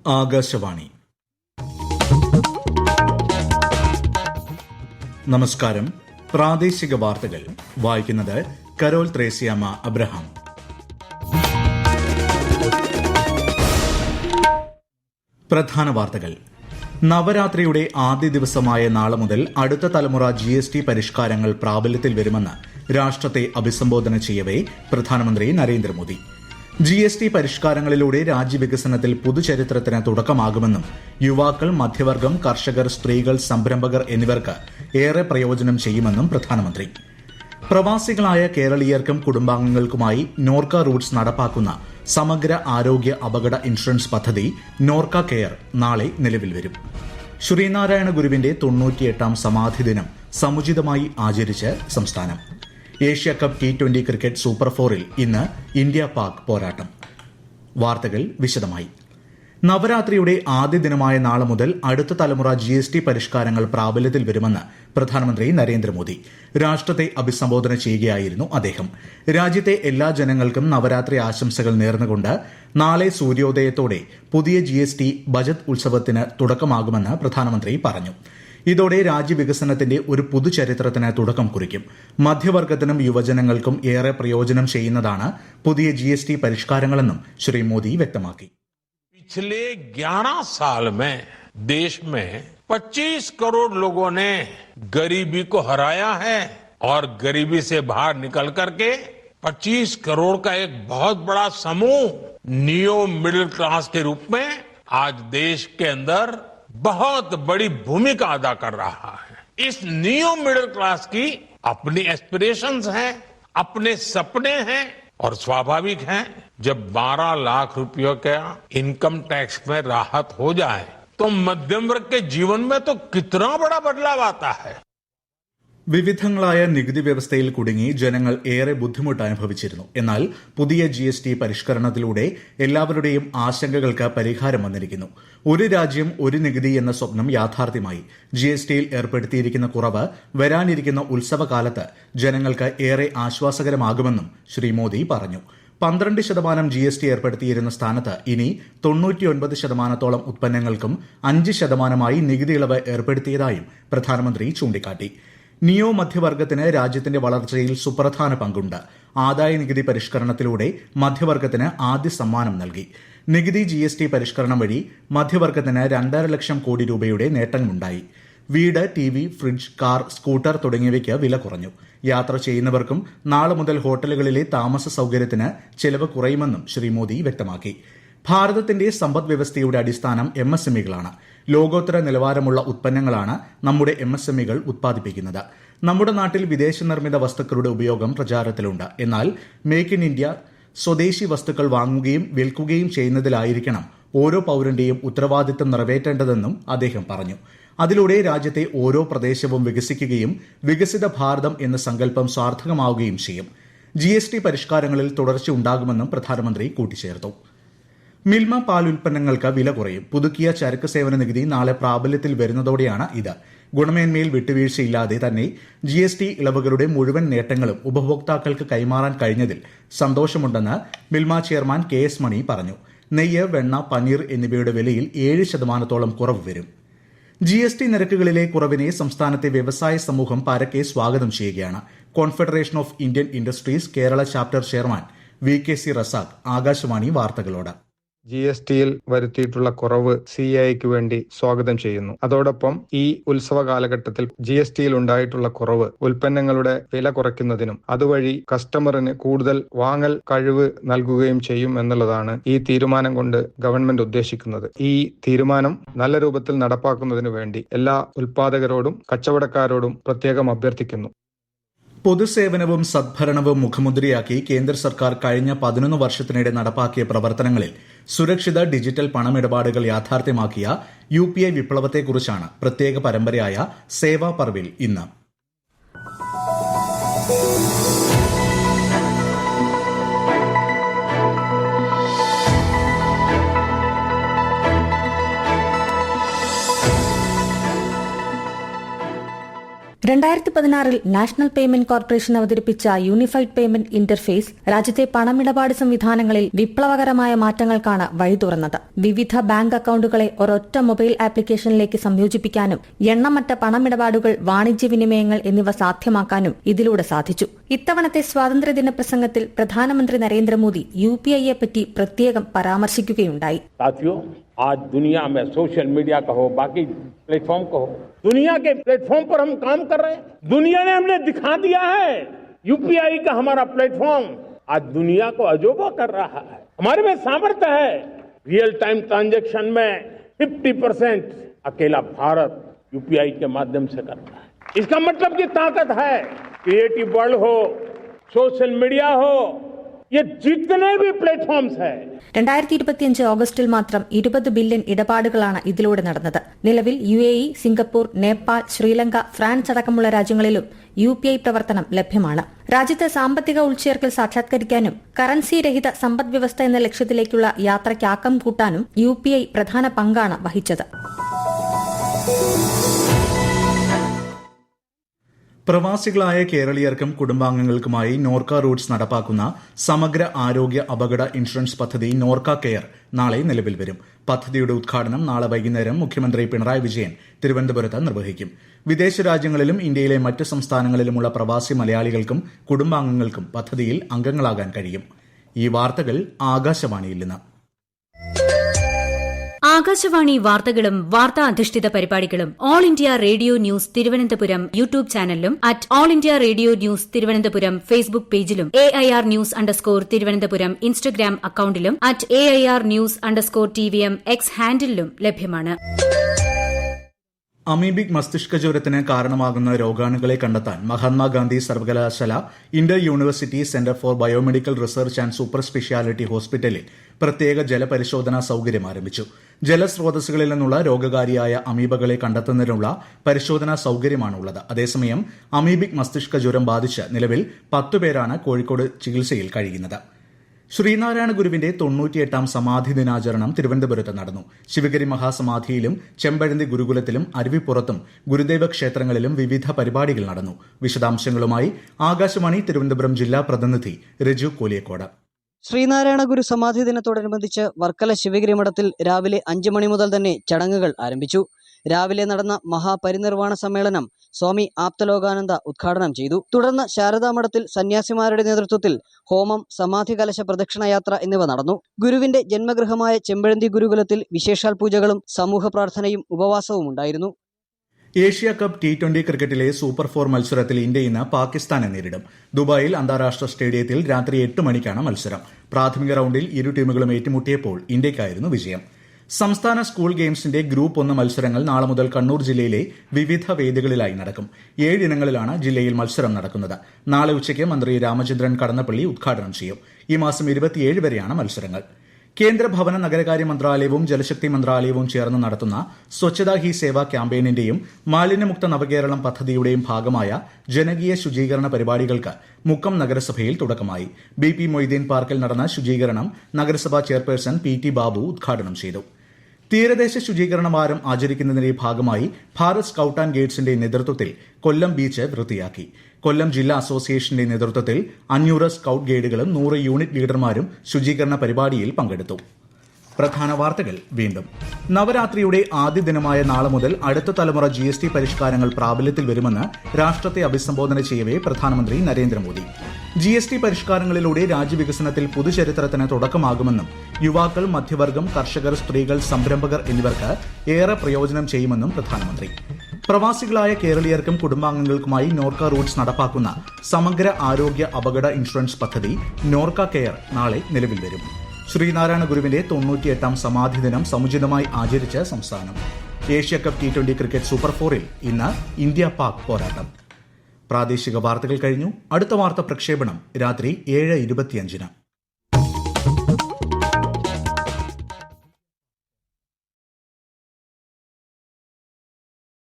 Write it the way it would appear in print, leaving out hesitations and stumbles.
ആകാശവാണി. നമസ്കാരം. പ്രാദേശിക വാർത്തകൾ വായിക്കുന്നത് കരോൾ ത്രേസ്യാമ്മ അബ്രഹാം. പ്രധാന വാർത്തകൾ. നവരാത്രിയുടെ ആദ്യ ദിവസമായ നാളെ മുതൽ അടുത്ത തലമുറ GST പരിഷ്കാരങ്ങൾ പ്രാബല്യത്തിൽ വരുമെന്ന് രാഷ്ട്രത്തെ അഭിസംബോധന ചെയ്യവേ പ്രധാനമന്ത്രി നരേന്ദ്രമോദി. GST പരിഷ്കാരങ്ങളിലൂടെ രാജ്യവികസനത്തിൽ പുതുചരിത്രത്തിന് തുടക്കമാകുമെന്നും യുവാക്കൾ, മധ്യവർഗം, കർഷകർ, സ്ത്രീകൾ, സംരംഭകർ എന്നിവർക്ക് ഏറെ പ്രയോജനം ചെയ്യുമെന്നും പ്രധാനമന്ത്രി. പ്രവാസികളായ കേരളീയർക്കും കുടുംബാംഗങ്ങൾക്കുമായി നോർക്ക റൂട്ട്സ് നടപ്പാക്കുന്ന സമഗ്ര ആരോഗ്യ അപകട ഇൻഷുറൻസ് പദ്ധതി നോർക്ക കെയർ നാളെ നിലവിൽ വരും. ശ്രീനാരായണ ഗുരുവിന്റെ 98ാം സമാധി ദിനം സമുചിതമായി ആചരിച്ച് സംസ്ഥാനം. Asia cup T20 cricket super ഫോറിൽ ഇന്ന് ഇന്ത്യ-പാക് പോരാട്ടം. വാർത്തകൾ വിശദമായി. നവരാത്രിയുടെ ആദ്യ ദിനമായ നാളെ മുതൽ അടുത്ത തലമുറ GST പരിഷ്കാരങ്ങൾ പ്രാബല്യത്തിൽ വരുമെന്ന് പ്രധാനമന്ത്രി നരേന്ദ്രമോദി രാഷ്ട്രത്തെ അഭിസംബോധന ചെയ്യുകയായിരുന്നു അദ്ദേഹം. രാജ്യത്തെ എല്ലാ ജനങ്ങൾക്കും നവരാത്രി ആശംസകൾ നേർന്നുകൊണ്ട് നാളെ സൂര്യോദയത്തോടെ പുതിയ GST ബജറ്റ് ഉത്സവത്തിന് തുടക്കമാകുമെന്ന് പ്രധാനമന്ത്രി പറഞ്ഞു. ഇതോടെ രാജ്യവികസനത്തിന്റെ ഒരു പുതുചരിത്രത്തിന് തുടക്കം കുറിക്കും. മധ്യവർഗത്തിനും യുവജനങ്ങൾക്കും ഏറെ പ്രയോജനം ചെയ്യുന്നതാണ് പുതിയ GST പരിഷ്കാരങ്ങളെന്നും ശ്രീ മോദി വ്യക്തമാക്കി. पिछले 11 साल में देश में 25 करोड़ लोगों ने गरीबी को हराया है और गरीबी से बाहर निकल करके 25 करोड़ का एक बहुत बड़ा समूह नियो मिडिल क्लास के रूप में आज देश के अंदर बहुत बड़ी भूमिका अदा कर रहा है. इस नियो मिडिल क्लास की अपनी एस्पिरेशंस हैं, अपने सपने हैं और स्वाभाविक है जब 12 लाख रुपयों का इनकम टैक्स में राहत हो जाए तो मध्यम वर्ग के जीवन में तो कितना बड़ा बदलाव आता है. വിവിധങ്ങളായ നികുതി വ്യവസ്ഥയിൽ കുടുങ്ങി ജനങ്ങൾ ഏറെ ബുദ്ധിമുട്ട് അനുഭവിച്ചിരുന്നു. എന്നാൽ പുതിയ GST പരിഷ്കരണത്തിലൂടെ എല്ലാവരുടെയും ആശങ്കകൾക്ക് പരിഹാരം വന്നിരിക്കുന്നു. ഒരു രാജ്യം ഒരു നികുതി എന്ന സ്വപ്നം യാഥാർത്ഥ്യമായി. GSTയിൽ ഏർപ്പെടുത്തിയിരിക്കുന്ന കുറവ് വരാനിരിക്കുന്ന ഉത്സവകാലത്ത് ജനങ്ങൾക്ക് ഏറെ ആശ്വാസകരമാകുമെന്നും ശ്രീ മോദി പറഞ്ഞു. 12% GST ഏർപ്പെടുത്തിയിരുന്ന സ്ഥാനത്ത് ഇനി 99% ഉത്പന്നങ്ങൾക്കും 5% നികുതി ഇളവ് ഏർപ്പെടുത്തിയതായും പ്രധാനമന്ത്രി ചൂണ്ടിക്കാട്ടി. നിയോ മധ്യവർഗത്തിന് രാജ്യത്തിന്റെ വളർച്ചയിൽ സുപ്രധാന പങ്കുണ്ട്. ആദായ നികുതി പരിഷ്കരണത്തിലൂടെ മധ്യവർഗത്തിന് ആദ്യ സമ്മാനം നൽകി. നികുതി GST പരിഷ്കരണം വഴി മധ്യവർഗത്തിന് 2.5 ലക്ഷം കോടി രൂപയുടെ നേട്ടങ്ങളുണ്ടായി. വീട്, TV, ഫ്രിഡ്ജ്, കാർ, സ്കൂട്ടർ തുടങ്ങിയവയ്ക്ക് വില കുറഞ്ഞു. യാത്ര ചെയ്യുന്നവർക്കും നാളെ മുതൽ ഹോട്ടലുകളിലെ താമസ സൌകര്യത്തിന് ചെലവ് കുറയുമെന്നും ശ്രീ മോദി വ്യക്തമാക്കി. ഭാരതത്തിന്റെ സമ്പദ് വ്യവസ്ഥയുടെ അടിസ്ഥാനം MSMEകളാണ്. ലോകോത്തര നിലവാരമുള്ള ഉത്പന്നങ്ങളാണ് നമ്മുടെ MSMEകൾ ഉത്പാദിപ്പിക്കുന്നത്. നമ്മുടെ നാട്ടിൽ വിദേശ നിർമ്മിത വസ്തുക്കളുടെ ഉപയോഗം പ്രചാരത്തിലുണ്ട്. എന്നാൽ മേക്ക് ഇൻ ഇന്ത്യ, സ്വദേശി വസ്തുക്കൾ വാങ്ങുകയും വിൽക്കുകയും ചെയ്യുന്നതിലായിരിക്കണം ഓരോ പൌരന്റെയും ഉത്തരവാദിത്തം നിറവേറ്റേണ്ടതെന്നും അദ്ദേഹം പറഞ്ഞു. അതിലൂടെ രാജ്യത്തെ ഓരോ പ്രദേശവും വികസിക്കുകയും വികസിത ഭാരതം എന്ന സങ്കല്പം സാർത്ഥകമാവുകയും ചെയ്യും. GST പരിഷ്കാരങ്ങളിൽ തുടർച്ചയുണ്ടാകുമെന്നും പ്രധാനമന്ത്രി കൂട്ടിച്ചേർത്തു. മിൽമ പാൽ ഉൽപ്പന്നങ്ങൾക്ക് വില കുറയും. പുതുക്കിയ ചരക്ക് സേവന നികുതി നാളെ പ്രാബല്യത്തിൽ വരുന്നതോടെയാണ് ഇത്. ഗുണമേന്മയിൽ വിട്ടുവീഴ്ചയില്ലാതെ തന്നെ GST ഇളവുകളുടെ മുഴുവൻ നേട്ടങ്ങളും ഉപഭോക്താക്കൾക്ക് കൈമാറാൻ കഴിഞ്ഞതിൽ സന്തോഷമുണ്ടെന്ന് മിൽമ ചെയർമാൻ KS മണി പറഞ്ഞു. നെയ്യ്, വെണ്ണ, പനീർ എന്നിവയുടെ വിലയിൽ 7% കുറവ് വരും. GST നിരക്കുകളിലെ കുറവിനെ സംസ്ഥാനത്തെ വ്യവസായ സമൂഹം പരക്കെ സ്വാഗതം ചെയ്യുകയാണ്. Confederation of Indian industries Kerala chapter chairman VKC Razak Akashvani വാർത്തകളോട്. GSTയിൽ വരുത്തിയിട്ടുള്ള കുറവ് CIക്ക് വേണ്ടി സ്വാഗതം ചെയ്യുന്നു. അതോടൊപ്പം ഈ ഉത്സവ കാലഘട്ടത്തിൽ GSTയിൽ ഉണ്ടായിട്ടുള്ള കുറവ് ഉൽപ്പന്നങ്ങളുടെ വില കുറയ്ക്കുന്നതിനും അതുവഴി കസ്റ്റമറിന് കൂടുതൽ വാങ്ങൽ കഴിവ് നൽകുകയും ചെയ്യും എന്നുള്ളതാണ് ഈ തീരുമാനം കൊണ്ട് ഗവൺമെന്റ് ഉദ്ദേശിക്കുന്നത്. ഈ തീരുമാനം നല്ല രൂപത്തിൽ നടപ്പാക്കുന്നതിനു വേണ്ടി എല്ലാ ഉൽപാദകരോടും കച്ചവടക്കാരോടും പ്രത്യേകം അഭ്യർത്ഥിക്കുന്നു. പൊതുസേവനവും സദ്ഭരണവും മുഖമുദ്രയാക്കി കേന്ദ്ര സർക്കാർ കഴിഞ്ഞ 11 വർഷത്തിനിടെ നടപ്പാക്കിയ പ്രവർത്തനങ്ങളിൽ സുരക്ഷിത ഡിജിറ്റൽ പണമിടപാടുകൾ യാഥാർത്ഥ്യമാക്കിയ UPI വിപ്ലവത്തെക്കുറിച്ചാണ് പ്രത്യേക പരമ്പരയായ സേവാ പർവിൽ ഇന്ന്. 2016 നാഷണൽ പേയ്മെന്റ് കോർപ്പറേഷൻ അവതരിപ്പിച്ച യൂണിഫൈഡ് പേയ്മെന്റ് ഇന്റർഫേസ് രാജ്യത്തെ പണമിടപാട് സംവിധാനങ്ങളിൽ വിപ്ലവകരമായ മാറ്റങ്ങൾക്കാണ് വഴി തുറന്നത്. വിവിധ ബാങ്ക് അക്കൌണ്ടുകളെ ഒരൊറ്റ മൊബൈൽ ആപ്ലിക്കേഷനിലേക്ക് സംയോജിപ്പിക്കാനും എണ്ണമറ്റ പണമിടപാടുകൾ, വാണിജ്യവിനിമയങ്ങൾ എന്നിവ സാധ്യമാക്കാനും ഇതിലൂടെ സാധിച്ചു. ഇത്തവണത്തെ സ്വാതന്ത്ര്യദിന പ്രസംഗത്തിൽ പ്രധാനമന്ത്രി നരേന്ദ്രമോദി യുപിഐയെ പറ്റി പ്രത്യേകം പരാമർശിക്കുകയുണ്ടായി. आज दुनिया में सोशल मीडिया कहो, बाकी प्लेटफॉर्म कहो, दुनिया के प्लेटफॉर्म पर हम काम कर रहे हैं. दुनिया ने हमने दिखा दिया है यूपीआई का हमारा प्लेटफॉर्म आज दुनिया को अजूबा कर रहा है. हमारे में सामर्थ्य है. रियल टाइम ट्रांजैक्शन में 50% अकेला भारत यूपीआई के माध्यम से करता है. इसका मतलब की ताकत है. क्रिएटिव वर्ल्ड हो, सोशल मीडिया हो, ये जितने भी प्लेटफॉर्म्स है. 2025 ഓഗസ്റ്റിൽ മാത്രം 20 ബില്യൺ ഇടപാടുകളാണ് ഇതിലൂടെ നടന്നത്. നിലവിൽ UAE, Singapore, Nepal, Sri Lanka, France അടക്കമുള്ള രാജ്യങ്ങളിലും UPI പ്രവർത്തനം ലഭ്യമാണ്. രാജ്യത്ത് സാമ്പത്തിക ഉൾച്ചേർക്കൽ സാക്ഷാത്കരിക്കാനും കറൻസി രഹിത സമ്പദ്വ്യവസ്ഥ എന്ന ലക്ഷ്യത്തിലേക്കുള്ള യാത്രയ്ക്ക് ആക്കം കൂട്ടാനും UPI പ്രധാന പങ്കാണ് വഹിച്ചത്. പ്രവാസികളായ കേരളീയർക്കും കുടുംബാംഗങ്ങൾക്കുമായി നോർക്ക റൂട്ട്സ് നടപ്പാക്കുന്ന സമഗ്ര ആരോഗ്യ അപകട ഇൻഷുറൻസ് പദ്ധതി നോർക്ക കെയർ നാളെ നിലവിൽ വരും. പദ്ധതിയുടെ ഉദ്ഘാടനം നാളെ വൈകുന്നേരം മുഖ്യമന്ത്രി പിണറായി വിജയൻ തിരുവനന്തപുരത്ത് നിർവഹിക്കും. വിദേശ രാജ്യങ്ങളിലും ഇന്ത്യയിലെ മറ്റ് സംസ്ഥാനങ്ങളിലുമുള്ള പ്രവാസി മലയാളികൾക്കും കുടുംബാംഗങ്ങൾക്കും പദ്ധതിയിൽ അംഗങ്ങളാകാൻ കഴിയും. ഈ വാർത്തകൾ ആകാശവാണിയിൽ നിന്ന്. ആകാശവാണി വാർത്തകളും വാർത്താ അധിഷ്ഠിത പരിപാടികളും all India radio news Thiruvananthapuram YouTube ചാനലിലും @all India radio news Thiruvananthapuram Facebook പേജിലും AIR ന്യൂസ് _തിരുവനന്തപുരം ഇൻസ്റ്റഗ്രാം അക്കൌണ്ടിലും @AIR ന്യൂസ് _TVM X ഹാൻഡിലും ലഭ്യമാണ്. അമീബിക് മസ്തിഷ്ക ജ്വരത്തിന് കാരണമാകുന്ന രോഗാണുക്കളെ കണ്ടെത്താൻ മഹാത്മാഗാന്ധി സർവകലാശാല Inter university centre for biomedical research and super speciality ഹോസ്പിറ്റലിൽ പ്രത്യേക ജലപരിശോധനാ സൌകര്യം ആരംഭിച്ചു. ജലസ്രോതസ്സുകളിൽ നിന്നുള്ള രോഗകാരിയായ അമീബകളെ കണ്ടെത്തുന്നതിനുള്ള പരിശോധനാ സൌകര്യമാണുള്ളത്. അതേസമയം അമീബിക് മസ്തിഷ്ക ജ്വരം ബാധിച്ച് നിലവിൽ 10 പേരാണ് കോഴിക്കോട് ചികിത്സയിൽ കഴിയുന്നത്. ശ്രീനാരായണ ഗുരുവിന്റെ 98ാം സമാധി ദിനാചരണം തിരുവനന്തപുരത്ത് നടന്നു. ശിവഗിരി മഹാസമാധിയിലും ചെമ്പഴന്തി ഗുരുകുലത്തിലും അരുവിപ്പുറത്തും ഗുരുദേവ ക്ഷേത്രങ്ങളിലും വിവിധ പരിപാടികൾ നടന്നു. വിശദാംശങ്ങളുമായി ആകാശവാണി തിരുവനന്തപുരം ജില്ലാ പ്രതിനിധി രജു കോലിയക്കോട്. ശ്രീനാരായണ ഗുരു സമാധി ദിനത്തോടനുബന്ധിച്ച് വർക്കല ശിവഗിരി മഠത്തിൽ രാവിലെ 5 മണി മുതൽ തന്നെ ചടങ്ങുകൾ ആരംഭിച്ചു. രാവിലെ നടന്ന മഹാപരിനിർവാണ സമ്മേളനം സ്വാമി ആപ്തലോകാനന്ദ ഉദ്ഘാടനം ചെയ്തു. തുടർന്ന് ശാരദാമഠത്തിൽ സന്യാസിമാരുടെ നേതൃത്വത്തിൽ ഹോമം, സമാധി കലശ പ്രദക്ഷിണയാത്ര എന്നിവ നടന്നു. ഗുരുവിന്റെ ജന്മഗൃഹമായ ചെമ്പഴന്തി ഗുരുകുലത്തിൽ വിശേഷാൽ പൂജകളും സമൂഹ പ്രാർത്ഥനയും ഉപവാസവും ഉണ്ടായിരുന്നു. ഏഷ്യ കപ്പ് T20 ക്രിക്കറ്റിലെ സൂപ്പർ 4 മത്സരത്തിൽ ഇന്ത്യ ഇന്ന് പാകിസ്ഥാനെ നേരിടും. ദുബായിൽ അന്താരാഷ്ട്ര സ്റ്റേഡിയത്തിൽ രാത്രി 8 മണിക്കാണ് മത്സരം. പ്രാഥമിക റൌണ്ടിൽ ഇരു ടീമുകളും ഏറ്റുമുട്ടിയപ്പോൾ ഇന്ത്യയ്ക്കായിരുന്നു വിജയം. സംസ്ഥാന സ്കൂൾ ഗെയിംസിന്റെ ഗ്രൂപ്പ് 1 മത്സരങ്ങൾ നാളെ മുതൽ കണ്ണൂർ ജില്ലയിലെ വിവിധ വേദികളിലായി നടക്കും. 7 ഇനങ്ങളിലാണ് ജില്ലയിൽ മത്സരം നടക്കുന്നത്. നാളെ ഉച്ചയ്ക്ക് മന്ത്രി രാമചന്ദ്രൻ കടന്നപ്പള്ളി ഉദ്ഘാടനം ചെയ്യും. ഈ മാസം 27 വരെയാണ് മത്സരങ്ങൾ. കേന്ദ്ര ഭവന നഗരകാര്യ മന്ത്രാലയവും ജലശക്തി മന്ത്രാലയവും ചേർന്ന് നടത്തുന്ന സ്വച്ഛതാ ഹി സേവ ക്യാമ്പയിനിന്റെയും മാലിന്യമുക്ത നവകേരളം പദ്ധതിയുടെയും ഭാഗമായ ജനകീയ ശുചീകരണ പരിപാടികൾക്ക് മുക്കം നഗരസഭയിൽ തുടക്കമായി. BP മൊയ്തീൻ പാർക്കിൽ നടന്ന ശുചീകരണം നഗരസഭാ ചെയർപേഴ്സൺ PT ബാബു ഉദ്ഘാടനം ചെയ്തു. തീരദേശ ശുചീകരണ വാരം ആചരിക്കുന്നതിന്റെ ഭാഗമായി ഭാരത് സ്കൌട്ട് ആൻഡ് ഗൈഡ്സിന്റെ നേതൃത്വത്തിൽ കൊല്ലം ബീച്ച് വൃത്തിയാക്കി. കൊല്ലം ജില്ലാ അസോസിയേഷന്റെ നേതൃത്വത്തിൽ 500 സ്കൌട്ട് ഗൈഡുകളും 100 യൂണിറ്റ് ലീഡർമാരും ശുചീകരണ പരിപാടിയിൽ പങ്കെടുത്തു. പ്രധാന വാർത്തകൾ വീണ്ടും. നവരാത്രിയുടെ ആദ്യ ദിനമായ നാളെ മുതൽ അടുത്ത തലമുറ GST പരിഷ്കാരങ്ങൾ പ്രാബല്യത്തിൽ വരുമെന്ന് രാഷ്ട്രത്തെ അഭിസംബോധന ചെയ്യവേ പ്രധാനമന്ത്രി നരേന്ദ്രമോദി. GST പരിഷ്കാരങ്ങളിലൂടെ രാജ്യവികസനത്തിൽ പുതുചരിത്രത്തിന് തുടക്കമാകുമെന്നും യുവാക്കൾ, മധ്യവർഗം, കർഷകർ, സ്ത്രീകൾ, സംരംഭകർ എന്നിവർക്ക് ഏറെ പ്രയോജനം ചെയ്യുമെന്നും പ്രധാനമന്ത്രി. പ്രവാസികളായ കേരളീയർക്കും കുടുംബാംഗങ്ങൾക്കുമായി നോർക്ക റൂട്ട്സ് നടപ്പാക്കുന്ന സമഗ്ര ആരോഗ്യ അപകട ഇൻഷുറൻസ് പദ്ധതി നോർക്ക കെയർ നാളെ നിലവിൽ വരും. ശ്രീനാരായണ ഗുരുവിന്റെ 98ാം സമാധി ദിനം സമുചിതമായി ആചരിച്ച് സംസ്ഥാനം. Asia cup T20 cricket super 4-ൽ ഇന്ന് ഇന്ത്യ പാക് പോരാട്ടം. പ്രാദേശിക വാർത്തകൾ കഴിഞ്ഞു. അടുത്ത വാർത്ത പ്രക്ഷേപണം രാത്രി 7:25.